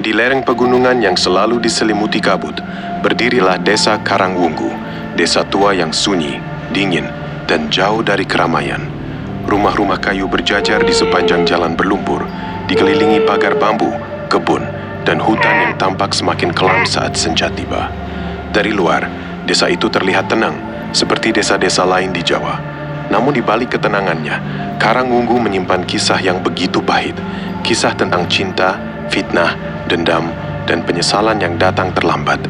Di lereng pegunungan yang selalu diselimuti kabut, berdirilah desa Karangwunggu, desa tua yang sunyi, dingin, dan jauh dari keramaian. Rumah-rumah kayu berjajar di sepanjang jalan berlumpur, dikelilingi pagar bambu, kebun, dan hutan yang tampak semakin kelam saat senja tiba. Dari luar, desa itu terlihat tenang, seperti desa-desa lain di Jawa. Namun di balik ketenangannya, Karangwunggu menyimpan kisah yang begitu pahit, kisah tentang cinta, fitnah, dendam, dan penyesalan yang datang terlambat.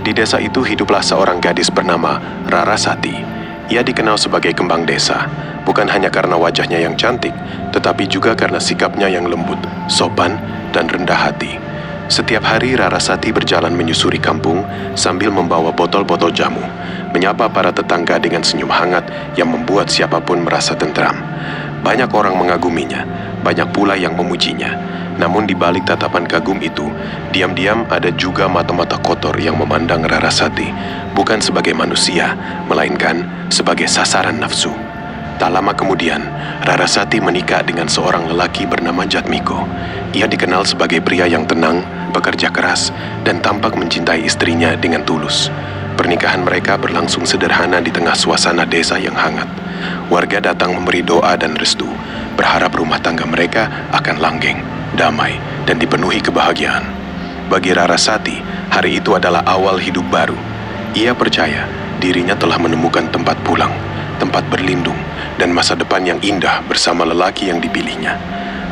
Di desa itu hiduplah seorang gadis bernama Rarasati. Ia dikenal sebagai kembang desa, bukan hanya karena wajahnya yang cantik, tetapi juga karena sikapnya yang lembut, sopan, dan rendah hati. Setiap hari Rarasati berjalan menyusuri kampung sambil membawa botol-botol jamu, menyapa para tetangga dengan senyum hangat yang membuat siapapun merasa tentram. Banyak orang mengaguminya, banyak pula yang memujinya. Namun di balik tatapan kagum itu, diam-diam ada juga mata-mata kotor yang memandang Rarasati, bukan sebagai manusia, melainkan sebagai sasaran nafsu. Tak lama kemudian, Rarasati menikah dengan seorang lelaki bernama Jatmiko. Ia dikenal sebagai pria yang tenang, pekerja keras, dan tampak mencintai istrinya dengan tulus. Pernikahan mereka berlangsung sederhana di tengah suasana desa yang hangat. Warga datang memberi doa dan restu, berharap rumah tangga mereka akan langgeng, damai, dan dipenuhi kebahagiaan. Bagi Rarasati, hari itu adalah awal hidup baru. Ia percaya dirinya telah menemukan tempat pulang, tempat berlindung, dan masa depan yang indah bersama lelaki yang dipilihnya.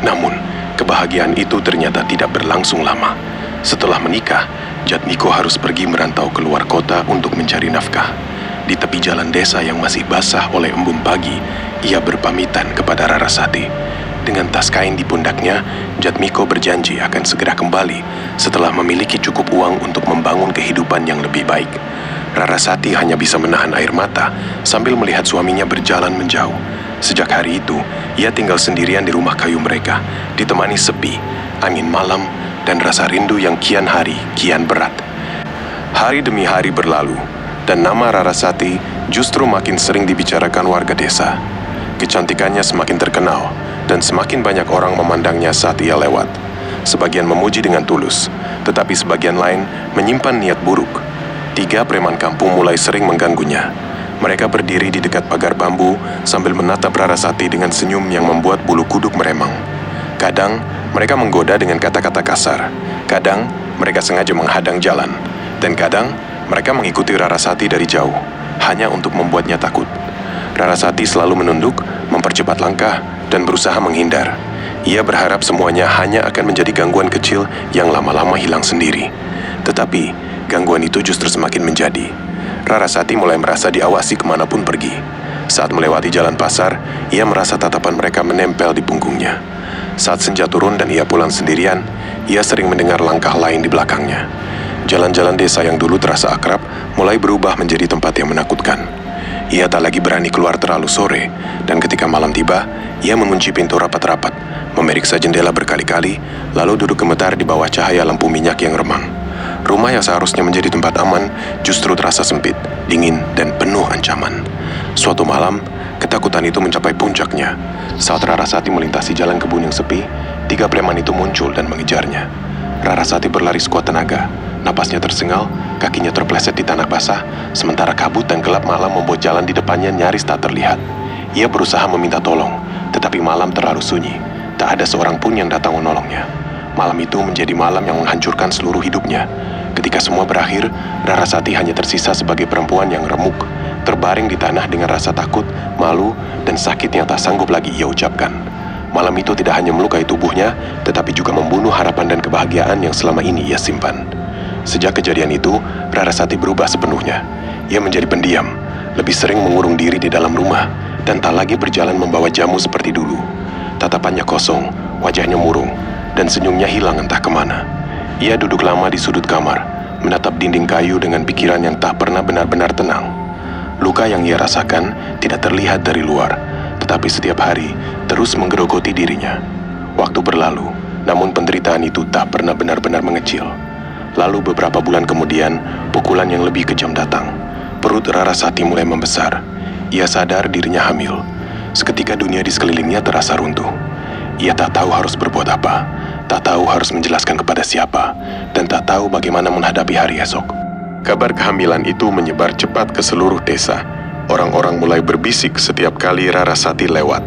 Namun, kebahagiaan itu ternyata tidak berlangsung lama. Setelah menikah, Jatmiko harus pergi merantau keluar kota untuk mencari nafkah. Di tepi jalan desa yang masih basah oleh embun pagi, ia berpamitan kepada Rarasati. Dengan tas kain di pundaknya, Jatmiko berjanji akan segera kembali setelah memiliki cukup uang untuk membangun kehidupan yang lebih baik. Rarasati hanya bisa menahan air mata sambil melihat suaminya berjalan menjauh. Sejak hari itu, ia tinggal sendirian di rumah kayu mereka, ditemani sepi, angin malam, dan rasa rindu yang kian hari kian berat. Hari demi hari berlalu, dan nama Rarasati justru makin sering dibicarakan warga desa. Kecantikannya semakin terkenal, dan semakin banyak orang memandangnya saat ia lewat. Sebagian memuji dengan tulus, tetapi sebagian lain menyimpan niat buruk. 3 preman kampung mulai sering mengganggunya. Mereka berdiri di dekat pagar bambu sambil menatap Rarasati dengan senyum yang membuat bulu kuduk meremang. Kadang, mereka menggoda dengan kata-kata kasar. Kadang, mereka sengaja menghadang jalan. Dan kadang, mereka mengikuti Rarasati dari jauh, hanya untuk membuatnya takut. Rarasati selalu menunduk, mempercepat langkah, dan berusaha menghindar. Ia berharap semuanya hanya akan menjadi gangguan kecil yang lama-lama hilang sendiri. Tetapi, gangguan itu justru semakin menjadi. Rarasati mulai merasa diawasi kemanapun pergi. Saat melewati jalan pasar, ia merasa tatapan mereka menempel di punggungnya. Saat senja turun dan ia pulang sendirian, ia sering mendengar langkah lain di belakangnya. Jalan-jalan desa yang dulu terasa akrab mulai berubah menjadi tempat yang menakutkan. Ia tak lagi berani keluar terlalu sore, dan ketika malam tiba, ia mengunci pintu rapat-rapat, memeriksa jendela berkali-kali, lalu duduk gemetar di bawah cahaya lampu minyak yang remang. Rumah yang seharusnya menjadi tempat aman justru terasa sempit, dingin, dan penuh ancaman. Suatu malam, ketakutan itu mencapai puncaknya. Saat Rarasati melintasi jalan kebun yang sepi, 3 preman itu muncul dan mengejarnya. Rarasati berlari sekuat tenaga. Napasnya tersengal, kakinya terpleset di tanah basah, sementara kabut dan gelap malam membuat jalan di depannya nyaris tak terlihat. Ia berusaha meminta tolong, tetapi malam terlalu sunyi. Tak ada seorang pun yang datang menolongnya. Malam itu menjadi malam yang menghancurkan seluruh hidupnya. Ketika semua berakhir, Rarasati hanya tersisa sebagai perempuan yang remuk, terbaring di tanah dengan rasa takut, malu, dan sakit yang tak sanggup lagi ia ucapkan. Malam itu tidak hanya melukai tubuhnya, tetapi juga membunuh harapan dan kebahagiaan yang selama ini ia simpan. Sejak kejadian itu, Rarasati berubah sepenuhnya. Ia menjadi pendiam, lebih sering mengurung diri di dalam rumah, dan tak lagi berjalan membawa jamu seperti dulu. Tatapannya kosong, wajahnya murung, dan senyumnya hilang entah kemana. Ia duduk lama di sudut kamar, menatap dinding kayu dengan pikiran yang tak pernah benar-benar tenang. Luka yang ia rasakan tidak terlihat dari luar, tetapi setiap hari terus menggerogoti dirinya. Waktu berlalu, namun penderitaan itu tak pernah benar-benar mengecil. Lalu beberapa bulan kemudian, pukulan yang lebih kejam datang. Perut Rarasati mulai membesar. Ia sadar dirinya hamil. Seketika dunia di sekelilingnya terasa runtuh. Ia tak tahu harus berbuat apa. tak tahu harus menjelaskan kepada siapa, dan tak tahu bagaimana menghadapi hari esok. Kabar kehamilan itu menyebar cepat ke seluruh desa. Orang-orang mulai berbisik setiap kali Rarasati lewat.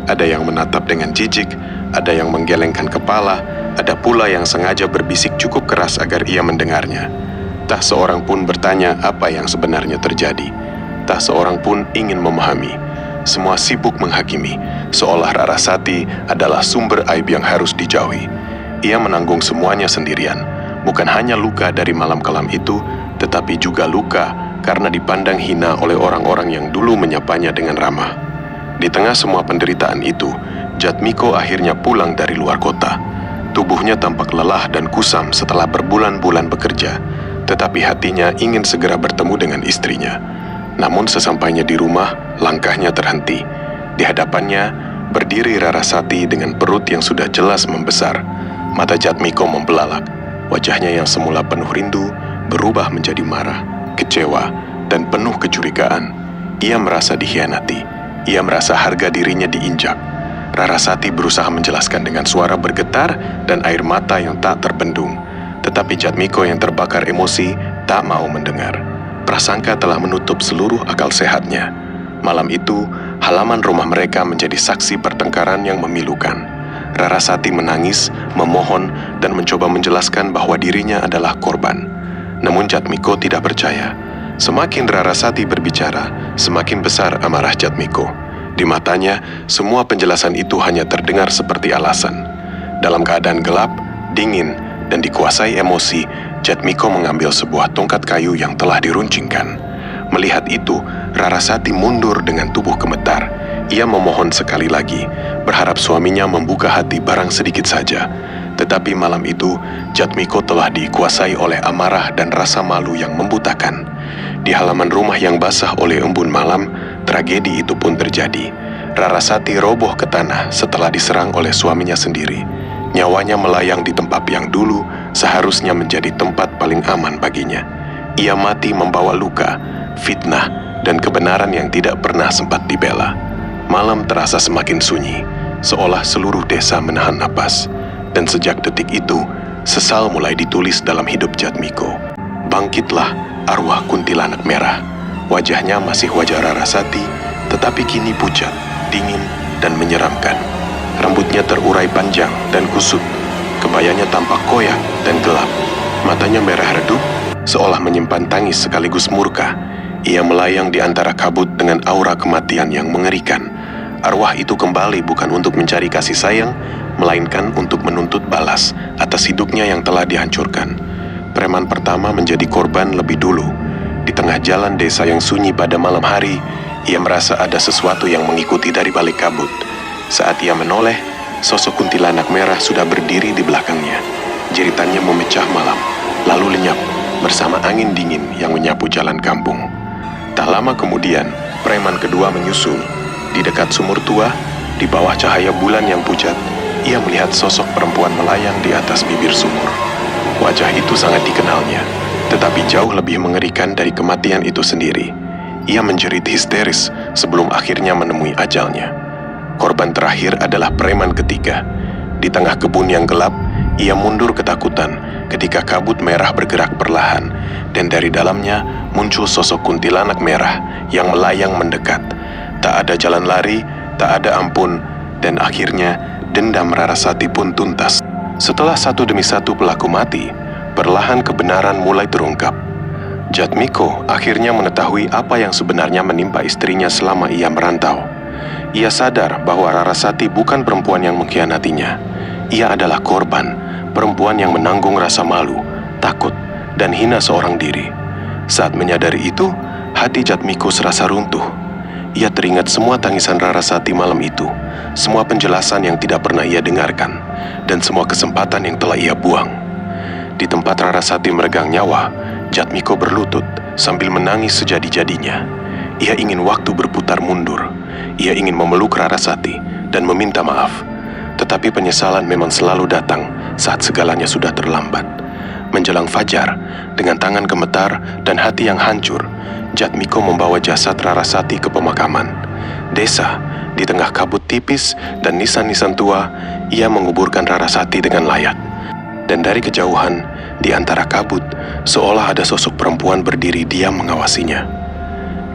Ada yang menatap dengan jijik, ada yang menggelengkan kepala, ada pula yang sengaja berbisik cukup keras agar ia mendengarnya. Tak seorang pun bertanya apa yang sebenarnya terjadi. Tak seorang pun ingin memahami. Semua sibuk menghakimi, seolah Rarasati adalah sumber aib yang harus dijauhi. Ia menanggung semuanya sendirian, bukan hanya luka dari malam kelam itu, tetapi juga luka karena dipandang hina oleh orang-orang yang dulu menyapanya dengan ramah. Di tengah semua penderitaan itu, Jatmiko akhirnya pulang dari luar kota. Tubuhnya tampak lelah dan kusam setelah berbulan-bulan bekerja, tetapi hatinya ingin segera bertemu dengan istrinya. Namun sesampainya di rumah, langkahnya terhenti. Di hadapannya, berdiri Rarasati dengan perut yang sudah jelas membesar. Mata Jatmiko membelalak. Wajahnya yang semula penuh rindu, berubah menjadi marah, kecewa, dan penuh kecurigaan. Ia merasa dikhianati. Ia merasa harga dirinya diinjak. Rarasati berusaha menjelaskan dengan suara bergetar dan air mata yang tak terbendung. Tetapi Jatmiko yang terbakar emosi tak mau mendengar. Prasangka telah menutup seluruh akal sehatnya. Malam itu, halaman rumah mereka menjadi saksi pertengkaran yang memilukan. Rarasati menangis, memohon, dan mencoba menjelaskan bahwa dirinya adalah korban. Namun Jatmiko tidak percaya. Semakin Rarasati berbicara, semakin besar amarah Jatmiko. Di matanya, semua penjelasan itu hanya terdengar seperti alasan. Dalam keadaan gelap, dingin, dan dikuasai emosi, Jatmiko mengambil sebuah tongkat kayu yang telah diruncingkan. Melihat itu, Rarasati mundur dengan tubuh gemetar. Ia memohon sekali lagi, berharap suaminya membuka hati barang sedikit saja. Tetapi malam itu, Jatmiko telah dikuasai oleh amarah dan rasa malu yang membutakan. Di halaman rumah yang basah oleh embun malam, tragedi itu pun terjadi. Rarasati roboh ke tanah setelah diserang oleh suaminya sendiri. Nyawanya melayang di tempat yang dulu seharusnya menjadi tempat paling aman baginya. Ia mati membawa luka, fitnah, dan kebenaran yang tidak pernah sempat dibela. Malam terasa semakin sunyi, seolah seluruh desa menahan napas. Dan sejak detik itu, sesal mulai ditulis dalam hidup Jatmiko. Bangkitlah arwah kuntilanak merah. Wajahnya masih wajah Rarasati, tetapi kini pucat, dingin, dan menyeramkan. Rambutnya terurai panjang dan kusut. Kebayanya tampak koyak dan gelap. Matanya merah redup, seolah menyimpan tangis sekaligus murka. Ia melayang di antara kabut dengan aura kematian yang mengerikan. Arwah itu kembali bukan untuk mencari kasih sayang, melainkan untuk menuntut balas atas hidupnya yang telah dihancurkan. Preman pertama menjadi korban lebih dulu. Di tengah jalan desa yang sunyi pada malam hari, ia merasa ada sesuatu yang mengikuti dari balik kabut. Saat ia menoleh, sosok kuntilanak merah sudah berdiri di belakangnya. Jeritannya memecah malam, lalu lenyap bersama angin dingin yang menyapu jalan kampung. Tak lama kemudian, preman kedua menyusul. Di dekat sumur tua, di bawah cahaya bulan yang pucat, ia melihat sosok perempuan melayang di atas bibir sumur. Wajah itu sangat dikenalnya, tetapi jauh lebih mengerikan dari kematian itu sendiri. Ia menjerit histeris sebelum akhirnya menemui ajalnya. Korban terakhir adalah preman ketiga. Di tengah kebun yang gelap, ia mundur ketakutan ketika kabut merah bergerak perlahan, dan dari dalamnya muncul sosok kuntilanak merah yang melayang mendekat. Tak ada jalan lari, tak ada ampun, dan akhirnya dendam Rarasati pun tuntas. Setelah satu demi satu pelaku mati, perlahan kebenaran mulai terungkap. Jatmiko akhirnya mengetahui apa yang sebenarnya menimpa istrinya selama ia merantau. Ia sadar bahwa Rarasati bukan perempuan yang mengkhianatinya. Ia adalah korban, perempuan yang menanggung rasa malu, takut, dan hina seorang diri. Saat menyadari itu, hati Jatmiko serasa runtuh. Ia teringat semua tangisan Rarasati malam itu, semua penjelasan yang tidak pernah ia dengarkan, dan semua kesempatan yang telah ia buang. Di tempat Rarasati meregang nyawa, Jatmiko berlutut sambil menangis sejadi-jadinya. Ia ingin waktu berputar mundur. Ia ingin memeluk Rarasati dan meminta maaf. Tetapi penyesalan memang selalu datang saat segalanya sudah terlambat. Menjelang fajar, dengan tangan gemetar dan hati yang hancur, Jatmiko membawa jasad Rarasati ke pemakaman. desa, di tengah kabut tipis dan nisan-nisan tua, ia menguburkan Rarasati dengan layak. Dan dari kejauhan, di antara kabut, seolah ada sosok perempuan berdiri diam mengawasinya.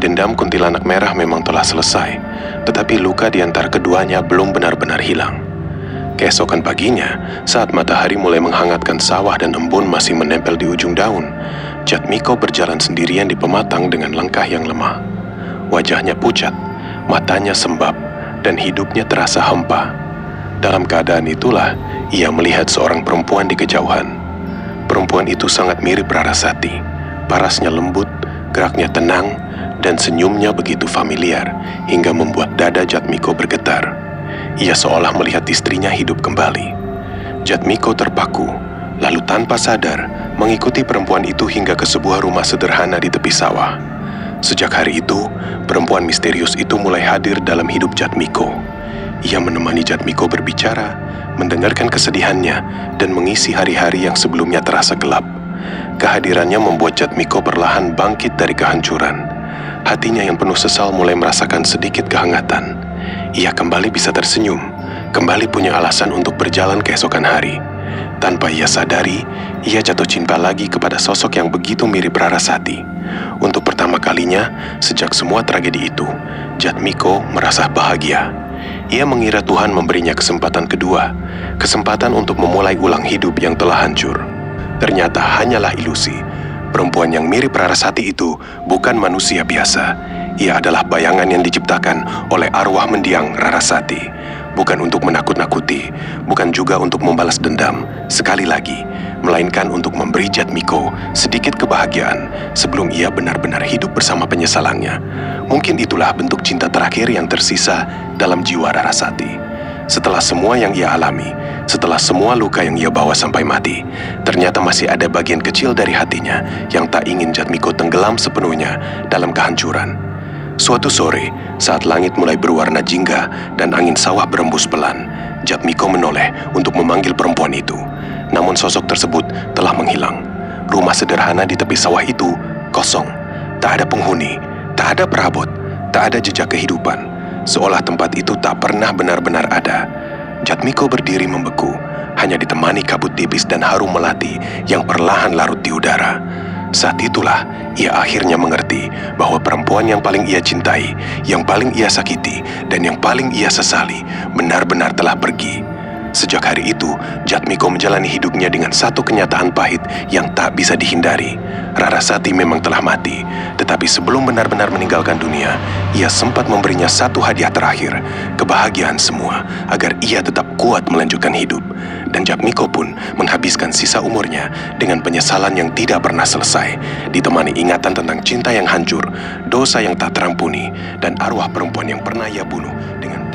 Dendam kuntilanak merah memang telah selesai, tetapi luka di antara keduanya belum benar-benar hilang. Keesokan paginya, saat matahari mulai menghangatkan sawah dan embun masih menempel di ujung daun, Jatmiko berjalan sendirian di pematang dengan langkah yang lemah. Wajahnya pucat, matanya sembab, dan hidupnya terasa hampa. Dalam keadaan itulah, ia melihat seorang perempuan di kejauhan. Perempuan itu sangat mirip Rarasati. Parasnya lembut, geraknya tenang, dan senyumnya begitu familiar, hingga membuat dada Jatmiko bergetar. Ia seolah melihat istrinya hidup kembali. Jatmiko terpaku, lalu tanpa sadar mengikuti perempuan itu hingga ke sebuah rumah sederhana di tepi sawah. Sejak hari itu, perempuan misterius itu mulai hadir dalam hidup Jatmiko. Ia menemani Jatmiko berbicara, mendengarkan kesedihannya, dan mengisi hari-hari yang sebelumnya terasa gelap. Kehadirannya membuat Jatmiko perlahan bangkit dari kehancuran. Hatinya yang penuh sesal mulai merasakan sedikit kehangatan. Ia kembali bisa tersenyum, kembali punya alasan untuk berjalan keesokan hari. Tanpa ia sadari, ia jatuh cinta lagi kepada sosok yang begitu mirip Rarasati. Untuk pertama kalinya, sejak semua tragedi itu, Jatmiko merasa bahagia. Ia mengira Tuhan memberinya kesempatan kedua, kesempatan untuk memulai ulang hidup yang telah hancur. Ternyata hanyalah ilusi. Perempuan yang mirip Rarasati itu bukan manusia biasa. Ia adalah bayangan yang diciptakan oleh arwah mendiang Rarasati. Bukan untuk menakut-nakuti, bukan juga untuk membalas dendam, sekali lagi, melainkan untuk memberi Jatmiko sedikit kebahagiaan sebelum ia benar-benar hidup bersama penyesalannya. Mungkin itulah bentuk cinta terakhir yang tersisa dalam jiwa Rarasati. Setelah semua yang ia alami, setelah semua luka yang ia bawa sampai mati, ternyata masih ada bagian kecil dari hatinya yang tak ingin Jatmiko tenggelam sepenuhnya dalam kehancuran. Suatu sore, saat langit mulai berwarna jingga dan angin sawah berembus pelan, Jatmiko menoleh untuk memanggil perempuan itu. Namun sosok tersebut telah menghilang. Rumah sederhana di tepi sawah itu kosong. Tak ada penghuni, tak ada perabot, tak ada jejak kehidupan. Seolah tempat itu tak pernah benar-benar ada. Jatmiko berdiri membeku, hanya ditemani kabut tipis dan harum melati yang perlahan larut di udara. Saat itulah ia akhirnya mengerti bahwa perempuan yang paling ia cintai, yang paling ia sakiti, dan yang paling ia sesali benar-benar telah pergi. Sejak hari itu, Jatmiko menjalani hidupnya dengan satu kenyataan pahit yang tak bisa dihindari. Rarasati memang telah mati, tetapi sebelum benar-benar meninggalkan dunia, ia sempat memberinya satu hadiah terakhir, kebahagiaan semua, agar ia tetap kuat melanjutkan hidup. Dan Jatmiko pun menghabiskan sisa umurnya dengan penyesalan yang tidak pernah selesai, ditemani ingatan tentang cinta yang hancur, dosa yang tak terampuni, dan arwah perempuan yang pernah ia bunuh dengan